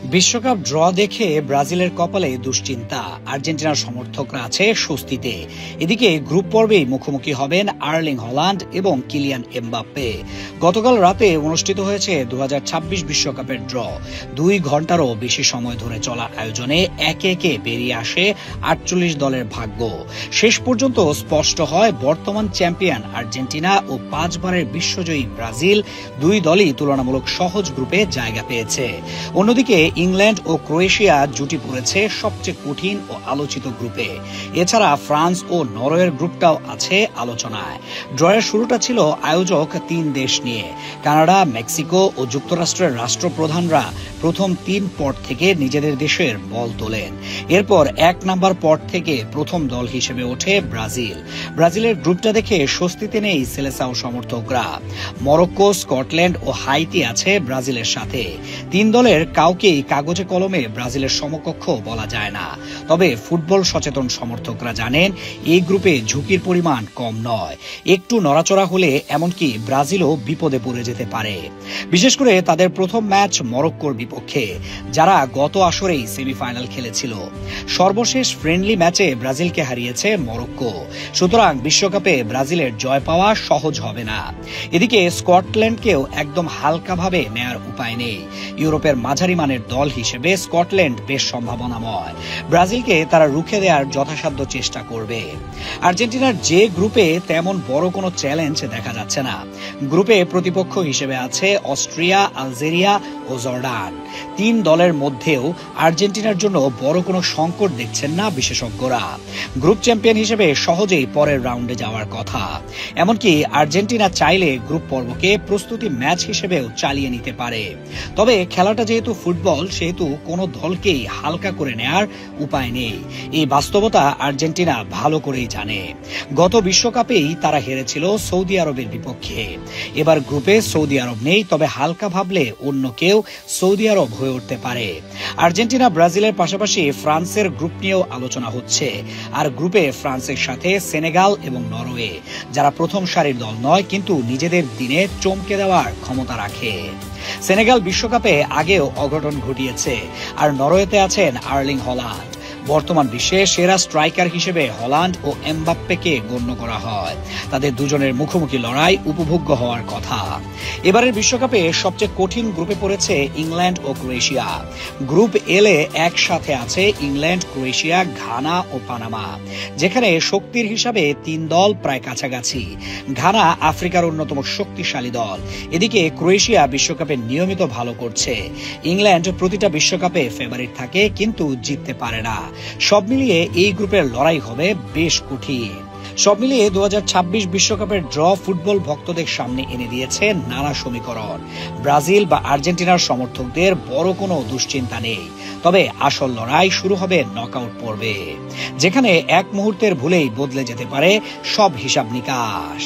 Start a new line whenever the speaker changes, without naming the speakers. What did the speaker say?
বিশ্বকাপ ড্র দেখে ব্রাজিলের কপালে দুশ্চিন্তা, আর্জেন্টিনার সমর্থকরা আছে স্বস্তিতে। এদিকে গ্রুপ পর্বেই মুখোমুখি হবেন আর্লিং হল্যান্ড এবং কিলিয়ান এমবাপ্পে। গতকাল রাতে অনুষ্ঠিত হয়েছে 2026 বিশ্বকাপের ড্র। 2 ঘন্টারও বেশি সময় ধরে চলা আয়োজনে একে একে বেরিয়ে আসে 48 দলের ভাগ্য। শেষ পর্যন্ত স্পষ্ট হয় বর্তমান চ্যাম্পিয়ন আর্জেন্টিনা ও 5 বারের বিশ্বজয়ী ব্রাজিল। 2 দলই তুলনামূলক সহজ গ্রুপে জায়গা পেয়েছে। অন্যদিকে ইংল্যান্ড ও ক্রোয়েশিয়া জুটি পড়েছে সবচেয়ে কঠিন ও আলোচিত গ্রুপে। এছাড়া ফ্রান্স ও নরওয়ের গ্রুপটাও আছে আলোচনায়। ড্রয়ের শুরুটা ছিল আয়োজক 3 দেশ নিয়ে। কানাডা, মেক্সিকো ও যুক্তরাষ্ট্রের রাষ্ট্রপ্রধানরা প্রথম 3 পট থেকে নিজেদের দেশের বল তোলেন। এরপর 1 নাম্বার পট থেকে প্রথম দল হিসেবে ওঠে ব্রাজিল। ব্রাজিলের গ্রুপটা দেখে স্বস্তিতে নেই সেলেসাও সমর্থকরা। মরক্কো, স্কটল্যান্ড ও হাইতি আছে ব্রাজিলের সাথে। 3 দলের কাউকেই কাগজে কলমে ব্রাজিলের সমকক্ষ বলা যায় না। তবে ফুটবল সচেতন সমর্থকরা জানেন এই গ্রুপে ঝুঁকির পরিমাণ কম নয়। একটু নড়াচড়া হলে এমনকি ব্রাজিলও বিপদে পড়ে যেতে পারে। বিশেষ করে তাদের প্রথম ম্যাচ মরক্কোর বিপক্ষে, যারা গত আসরেই সেমিফাইনাল খেলেছিল। সর্বশেষ ফ্রেন্ডলি ম্যাচে ব্রাজিলকে হারিয়েছে মরক্কো। সুতরাং বিশ্বকাপে ব্রাজিলের জয় পাওয়া সহজ হবে না। এদিকে স্কটল্যান্ডকেও একদম হালকাভাবে নেয়ার উপায় নেই। ইউরোপের মাঝারি মানের দল হিসেবে স্কটল্যান্ড বেশ সম্ভাবনাময়। ব্রাজিলকে তারা রুখে দেওয়ার যথাসাধ্য চেষ্টা করবে। আর্জেন্টিনার যে গ্রুপে তেমন বড় কোনো চ্যালেঞ্জ দেখা যাচ্ছে না। গ্রুপে প্রতিপক্ষ হিসেবে আছে অস্ট্রিয়া, আলজেরিয়া ও জর্ডান। 3 দলের মধ্যেও আর্জেন্টিনার জন্য বড় কোনো সংকট দেখছেন না বিশেষজ্ঞরা। গ্রুপ চ্যাম্পিয়ন হিসেবে সহজেই পরের রাউন্ডে যাওয়ার কথা। এমনকি আর্জেন্টিনা চাইলে গ্রুপ পর্বকে প্রস্তুতি ম্যাচ হিসেবেও চালিয়ে নিতে পারে। তবে খেলাটা যেহেতু ফুটবল, সেহেতু কোনো দলকেই হালকা করে নেয়ার উপায় নেই। এই বাস্তবতা আর্জেন্টিনা ভালো করেই জানে। গত বিশ্বকাপেই তারা হেরেছিল সৌদি আরবের বিপক্ষে। এবার গ্রুপে সৌদি আরব নেই, তবে হালকা ভাবলে অন্য কেউ সৌদি আরব হয়ে উঠতে পারে। আর্জেন্টিনা ব্রাজিলের পাশাপাশি ফ্রান্সের গ্রুপ নিয়েও আলোচনা হচ্ছে। আর গ্রুপে ফ্রান্সের সাথে সেনেগাল এবং নরওয়ে, যারা প্রথম সারির দল নয় কিন্তু নিজেদের দিনে চমকে দেওয়ার ক্ষমতা রাখে। সেনেগাল বিশ্বকাপে আগেও অঘটন ঘটিয়েছে। আর নরওয়েতে আছেন আর্লিং হল্যান্ড। বর্তমান বিশ্বে সেরা স্ট্রাইকার হিসেবে হল্যান্ড ও এমবাপ্পেকে গণ্য করা হয়। তাদের দুজনের মুখোমুখি লড়াই উপভোগ্য হওয়ার কথা। এবারের বিশ্বকাপে সবচেয়ে কঠিন গ্রুপে পড়েছে ইংল্যান্ড ও ক্রোয়েশিয়া। গ্রুপ এলে একসাথে আছে ইংল্যান্ড, ক্রোয়েশিয়া, ঘানা ও পানামা, যেখানে শক্তির হিসাবে 3 দল প্রায় কাছাকাছি। ঘানা আফ্রিকার অন্যতম শক্তিশালী দল। এদিকে ক্রোয়েশিয়া বিশ্বকাপে নিয়মিত ভালো করছে। ইংল্যান্ড প্রতিটা বিশ্বকাপে ফেভারিট থাকে কিন্তু জিততে পারে না। সব মিলিয়ে এই গ্রুপের লড়াই হবে বেশ কঠিন। সব মিলিয়ে 2026 বিশ্বকাপের ড্র ফুটবল ভক্তদের সামনে এনে দিয়েছে নানা সমীকরণ। ব্রাজিল বা আর্জেন্টিনার সমর্থকদের বড় কোনো দুশ্চিন্তা নেই। তবে আসল লড়াই শুরু হবে নকআউট পর্বে, যেখানে এক মুহূর্তের ভুলেই বদলে যেতে পারে সব হিসাব নিকাশ।